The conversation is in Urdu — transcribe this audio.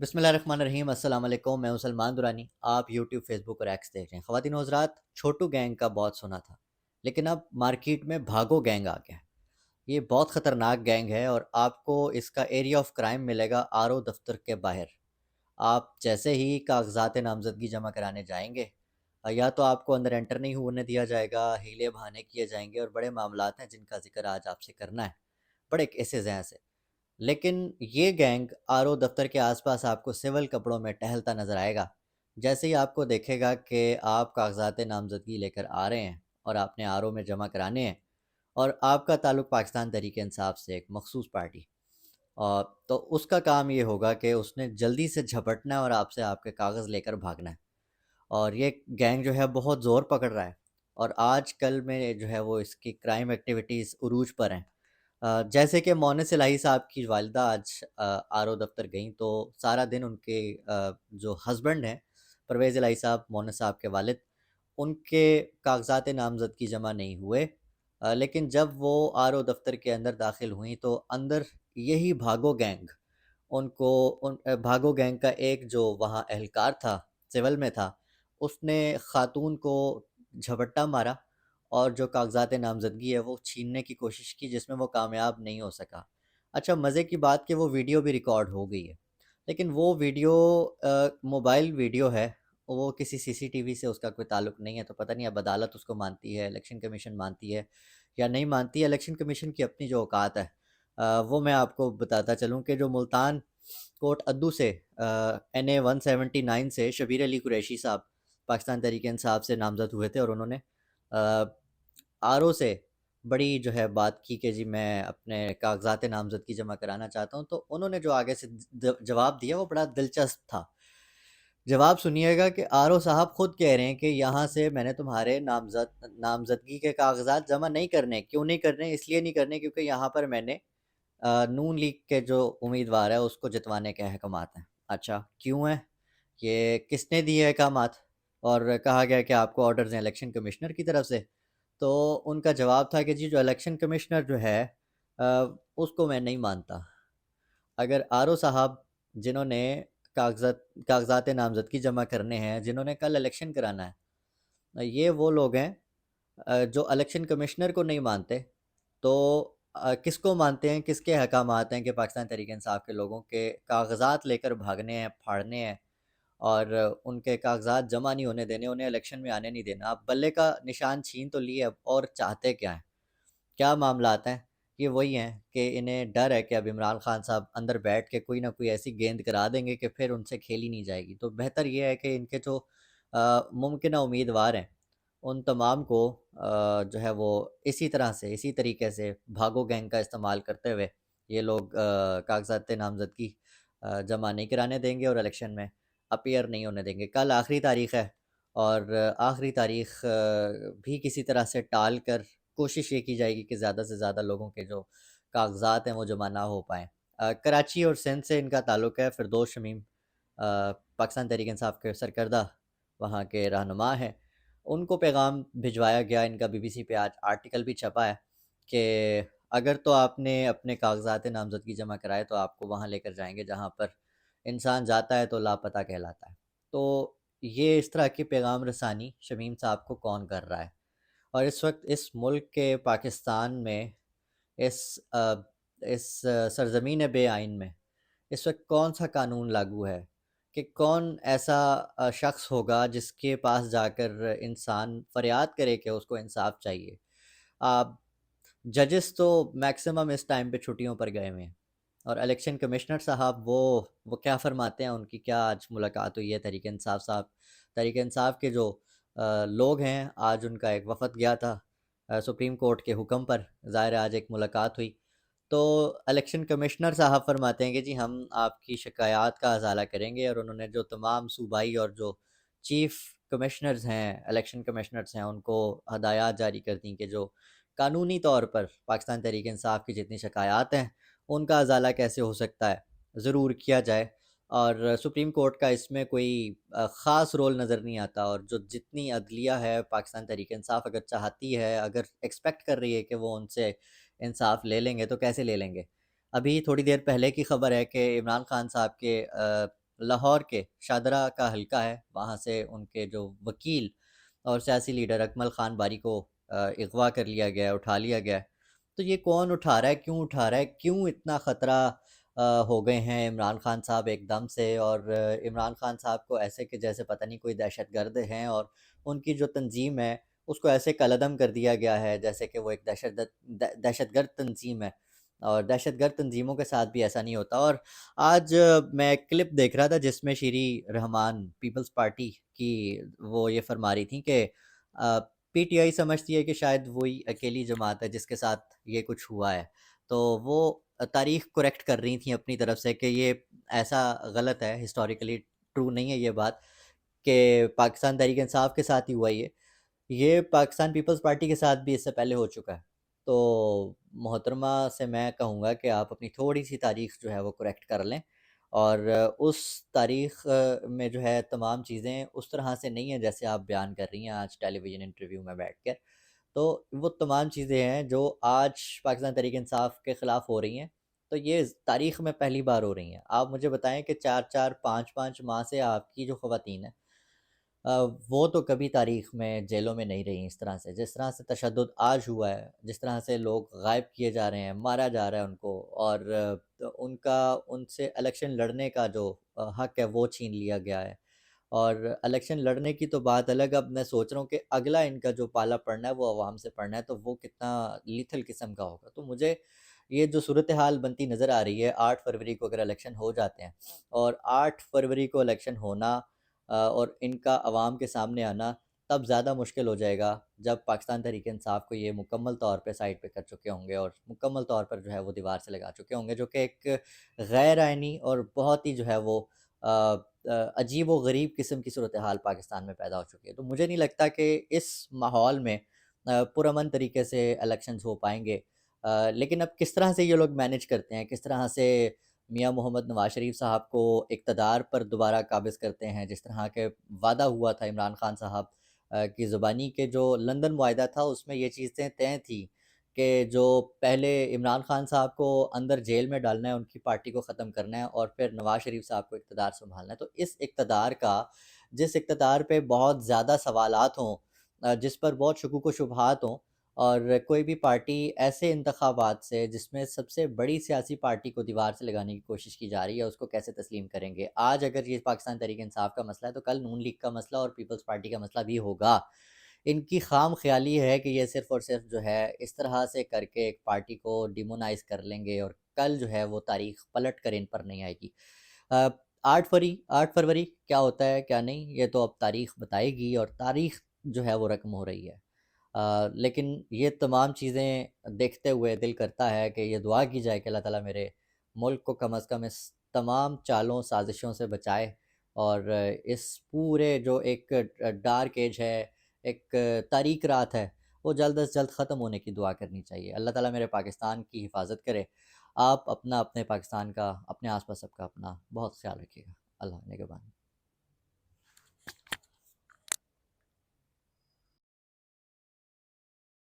بسم اللہ الرحمن الرحیم، السلام علیکم۔ میں ہوں سلمان دورانی۔ آپ یوٹیوب، فیس بک اور ایکس دیکھ رہے ہیں۔ خواتین و حضرات، چھوٹو گینگ کا بہت سنا تھا، لیکن اب مارکیٹ میں بھاگو گینگ آ گیا ہے۔ یہ بہت خطرناک گینگ ہے اور آپ کو اس کا ایریا آف کرائم ملے گا آر او دفتر کے باہر۔ آپ جیسے ہی کاغذات نامزدگی جمع کرانے جائیں گے، یا تو آپ کو اندر انٹر نہیں ہونے دیا جائے گا، ہیلے بہانے کیے جائیں گے، اور بڑے معاملات ہیں جن کا ذکر آج آپ سے کرنا ہے، بڑے کیسز ہیں ایسے۔ لیکن یہ گینگ آر او دفتر کے آس پاس آپ کو سول کپڑوں میں ٹہلتا نظر آئے گا۔ جیسے ہی آپ کو دیکھے گا کہ آپ کاغذات نامزدگی لے کر آ رہے ہیں اور آپ نے آر او میں جمع کرانے ہیں، اور آپ کا تعلق پاکستان تحریک انصاف سے، ایک مخصوص پارٹی، تو اس کا کام یہ ہوگا کہ اس نے جلدی سے جھپٹنا ہے اور آپ سے آپ کے کاغذ لے کر بھاگنا ہے۔ اور یہ گینگ جو ہے بہت زور پکڑ رہا ہے، اور آج کل میں جو ہے وہ اس کی کرائم ایکٹیویٹیز عروج پر ہیں۔ جیسے کہ مونس الہی صاحب کی والدہ آج آر او دفتر گئیں، تو سارا دن ان کے جو ہسبینڈ ہیں پرویز الہی صاحب، مونس صاحب کے والد، ان کے کاغذات نامزدگی جمع نہیں ہوئے۔ لیکن جب وہ آر او دفتر کے اندر داخل ہوئیں تو اندر یہی بھاگو گینگ ان کو بھاگو گینگ کا ایک جو وہاں اہلکار تھا، سول میں تھا، اس نے خاتون کو جھپٹا مارا اور جو کاغذات نامزدگی ہے وہ چھیننے کی کوشش کی، جس میں وہ کامیاب نہیں ہو سکا۔ اچھا، مزے کی بات کہ وہ ویڈیو بھی ریکارڈ ہو گئی ہے، لیکن وہ ویڈیو موبائل ویڈیو ہے، وہ کسی سی سی ٹی وی سے اس کا کوئی تعلق نہیں ہے، تو پتہ نہیں اب عدالت اس کو مانتی ہے، الیکشن کمیشن مانتی ہے یا نہیں مانتی ہے۔ الیکشن کمیشن کی اپنی جو اوقات ہے، وہ میں آپ کو بتاتا چلوں کہ جو ملتان کوٹ ادو سے این اے 179 سے شبیر علی قریشی صاحب پاکستان تحریک انصاف سے نامزد ہوئے تھے، اور انہوں نے آر او سے بڑی جو ہے بات کی کہ جی میں اپنے کاغذات نامزدگی جمع کرانا چاہتا ہوں، تو انہوں نے جو آگے سے جواب دیا وہ بڑا دلچسپ تھا۔ جواب سنیے گا کہ آر او صاحب خود کہہ رہے ہیں کہ یہاں سے میں نے تمہارے نامزدگی کے کاغذات جمع نہیں کرنے۔ کیوں نہیں کرنے؟ اس لیے نہیں کرنے کیونکہ یہاں پر میں نے نون لیگ کے جو امیدوار ہے اس کو جتوانے کے احکامات ہیں۔ اچھا، کیوں ہیں یہ؟ کس نے دیے احکامات؟ اور کہا گیا کہ آپ کو آرڈرز ہیں الیکشن کمشنر کی طرف سے۔ تو ان کا جواب تھا کہ جی جو الیکشن کمشنر جو ہے اس کو میں نہیں مانتا۔ اگر آر او صاحب جنہوں نے کاغذات نامزدگی جمع کرنے ہیں، جنہوں نے کل الیکشن کرانا ہے، یہ وہ لوگ ہیں جو الیکشن کمشنر کو نہیں مانتے، تو کس کو مانتے ہیں؟ کس کے احکامات ہیں کہ پاکستان تحریک انصاف کے لوگوں کے کاغذات لے کر بھاگنے ہیں، پھاڑنے ہیں، اور ان کے کاغذات جمع نہیں ہونے دینے، انہیں الیکشن میں آنے نہیں دینا؟ اب بلے کا نشان چھین تو لیے، اب اور چاہتے کیا ہیں؟ کیا معاملات ہیں؟ یہ وہی ہیں کہ انہیں ڈر ہے کہ اب عمران خان صاحب اندر بیٹھ کے کوئی نہ کوئی ایسی گیند کرا دیں گے کہ پھر ان سے کھیلی نہیں جائے گی۔ تو بہتر یہ ہے کہ ان کے جو ممکنہ امیدوار ہیں ان تمام کو جو ہے وہ اسی طرح سے، اسی طریقے سے بھاگو گینگ کا استعمال کرتے ہوئے یہ لوگ کاغذات نامزدگی جمع نہیں کرانے دیں گے اور الیکشن میں اپیئر نہیں ہونے دیں گے۔ کل آخری تاریخ ہے، اور آخری تاریخ بھی کسی طرح سے ٹال کر کوشش یہ کی جائے گی کہ زیادہ سے زیادہ لوگوں کے جو کاغذات ہیں وہ جمع نہ ہو پائیں۔ کراچی اور سندھ سے ان کا تعلق ہے۔ فردوس شمیم پاکستان تحریک انصاف کے سرکردہ وہاں کے رہنما ہیں، ان کو پیغام بھجوایا گیا۔ ان کا بی بی سی پہ آج آرٹیکل بھی چھپا ہے کہ اگر تو آپ نے اپنے کاغذات نامزدگی جمع کرائے تو آپ کو وہاں لے کر جائیں گے جہاں پر انسان جاتا ہے تو لاپتہ کہلاتا ہے۔ تو یہ اس طرح کی پیغام رسانی شمیم صاحب کو کون کر رہا ہے؟ اور اس وقت اس ملک کے پاکستان میں، اس سرزمین بے آئین میں اس وقت کون سا قانون لاگو ہے کہ کون ایسا شخص ہوگا جس کے پاس جا کر انسان فریاد کرے کہ اس کو انصاف چاہیے؟ ججز تو میکسیمم اس ٹائم پہ چھٹیوں پر گئے ہوئے ہیں، اور الیکشن کمشنر صاحب وہ کیا فرماتے ہیں؟ ان کی کیا آج ملاقات ہوئی ہے تحریک انصاف صاحب، تحریک انصاف کے جو لوگ ہیں، آج ان کا ایک وفد گیا تھا سپریم کورٹ کے حکم پر، ظاہر ہے آج ایک ملاقات ہوئی۔ تو الیکشن کمشنر صاحب فرماتے ہیں کہ جی ہم آپ کی شکایات کا ازالہ کریں گے، اور انہوں نے جو تمام صوبائی اور جو چیف کمشنرز ہیں، الیکشن کمشنرز ہیں، ان کو ہدایات جاری کر دیں کہ جو قانونی طور پر پاکستان تحریک انصاف کی جتنی شکایات ہیں ان کا ازالہ کیسے ہو سکتا ہے، ضرور کیا جائے۔ اور سپریم کورٹ کا اس میں کوئی خاص رول نظر نہیں آتا، اور جو جتنی عدلیہ ہے پاکستان تحریک انصاف اگر چاہتی ہے، اگر ایکسپیکٹ کر رہی ہے کہ وہ ان سے انصاف لے لیں گے تو کیسے لے لیں گے؟ ابھی تھوڑی دیر پہلے کی خبر ہے کہ عمران خان صاحب کے لاہور کے شادرہ کا حلقہ ہے، وہاں سے ان کے جو وکیل اور سیاسی لیڈر اکمل خان باری کو اغوا کر لیا گیا ہے، اٹھا لیا گیا ہے۔ تو یہ کون اٹھا رہا ہے، کیوں اٹھا رہا ہے، کیوں اتنا خطرہ ہو گئے ہیں عمران خان صاحب ایک دم سے، اور عمران خان صاحب کو ایسے کہ جیسے پتہ نہیں کوئی دہشت گرد ہیں، اور ان کی جو تنظیم ہے اس کو ایسے کالعدم کر دیا گیا ہے جیسے کہ وہ ایک دہشت گرد تنظیم ہے، اور دہشت گرد تنظیموں کے ساتھ بھی ایسا نہیں ہوتا۔ اور آج میں ایک کلپ دیکھ رہا تھا جس میں شیری رحمان پیپلز پارٹی کی وہ یہ فرما رہی تھیں کہ پی ٹی آئی سمجھتی ہے کہ شاید وہی اکیلی جماعت ہے جس کے ساتھ یہ کچھ ہوا ہے، تو وہ تاریخ کریکٹ کر رہی تھیں اپنی طرف سے کہ یہ ایسا غلط ہے، ہسٹوریکلی ٹرو نہیں ہے یہ بات کہ پاکستان تحریک انصاف کے ساتھ ہی ہوا یہ پاکستان پیپلز پارٹی کے ساتھ بھی اس سے پہلے ہو چکا ہے۔ تو محترمہ سے میں کہوں گا کہ آپ اپنی تھوڑی سی تاریخ جو ہے وہ کریکٹ کر لیں، اور اس تاریخ میں جو ہے تمام چیزیں اس طرح سے نہیں ہیں جیسے آپ بیان کر رہی ہیں آج ٹیلی ویژن انٹرویو میں بیٹھ کر۔ تو وہ تمام چیزیں ہیں جو آج پاکستان تحریک انصاف کے خلاف ہو رہی ہیں، تو یہ تاریخ میں پہلی بار ہو رہی ہیں۔ آپ مجھے بتائیں کہ 4 4 5 5 ماہ سے آپ کی جو خواتین ہیں وہ تو کبھی تاریخ میں جیلوں میں نہیں رہی اس طرح سے، جس طرح سے تشدد آج ہوا ہے، جس طرح سے لوگ غائب کیے جا رہے ہیں، مارا جا رہا ہے ان کو، اور ان سے الیکشن لڑنے کا جو حق ہے وہ چھین لیا گیا ہے۔ اور الیکشن لڑنے کی تو بات الگ، اب میں سوچ رہا ہوں کہ اگلا ان کا جو پالا پڑنا ہے وہ عوام سے پڑنا ہے، تو وہ کتنا لیتھل قسم کا ہوگا۔ تو مجھے یہ جو صورتحال بنتی نظر آ رہی ہے، 8 فروری کو اگر الیکشن ہو جاتے ہیں، اور 8 فروری کو الیکشن ہونا اور ان کا عوام کے سامنے آنا تب زیادہ مشکل ہو جائے گا جب پاکستان تحریک انصاف کو یہ مکمل طور پہ سائڈ پہ کر چکے ہوں گے، اور مکمل طور پر جو ہے وہ دیوار سے لگا چکے ہوں گے، جو کہ ایک غیر آئینی اور بہت ہی جو ہے وہ عجیب و غریب قسم کی صورتحال پاکستان میں پیدا ہو چکی ہے۔ تو مجھے نہیں لگتا کہ اس ماحول میں پرامن طریقے سے الیکشنز ہو پائیں گے، لیکن اب کس طرح سے یہ لوگ مینج کرتے ہیں، کس طرح سے میاں محمد نواز شریف صاحب کو اقتدار پر دوبارہ قابض کرتے ہیں، جس طرح کے وعدہ ہوا تھا عمران خان صاحب کی زبانی کے جو لندن معاہدہ تھا اس میں یہ چیزیں طے تھیں کہ جو پہلے عمران خان صاحب کو اندر جیل میں ڈالنا ہے، ان کی پارٹی کو ختم کرنا ہے، اور پھر نواز شریف صاحب کو اقتدار سنبھالنا ہے۔ تو اس اقتدار کا، جس اقتدار پہ بہت زیادہ سوالات ہوں، جس پر بہت شکوک و شبہات ہوں، اور کوئی بھی پارٹی ایسے انتخابات سے جس میں سب سے بڑی سیاسی پارٹی کو دیوار سے لگانے کی کوشش کی جا رہی ہے اس کو کیسے تسلیم کریں گے؟ آج اگر یہ پاکستان تحریک انصاف کا مسئلہ ہے تو کل نون لیگ کا مسئلہ اور پیپلز پارٹی کا مسئلہ بھی ہوگا۔ ان کی خام خیالی ہے کہ یہ صرف اور صرف جو ہے اس طرح سے کر کے ایک پارٹی کو ڈیمونائز کر لیں گے، اور کل جو ہے وہ تاریخ پلٹ کر ان پر نہیں آئے گی۔ 8 فروری کیا ہوتا ہے کیا نہیں یہ تو اب تاریخ بتائے گی، اور تاریخ جو ہے وہ رقم ہو رہی ہے۔ لیکن یہ تمام چیزیں دیکھتے ہوئے دل کرتا ہے کہ یہ دعا کی جائے کہ اللہ تعالیٰ میرے ملک کو کم از کم اس تمام چالوں سازشوں سے بچائے، اور اس پورے جو ایک ڈارک ایج ہے، ایک تاریک رات ہے، وہ جلد از جلد ختم ہونے کی دعا کرنی چاہیے۔ اللہ تعالیٰ میرے پاکستان کی حفاظت کرے۔ آپ اپنا، اپنے پاکستان کا، اپنے آس پاس سب کا اپنا بہت خیال رکھیے گا۔ اللہ نگہبان۔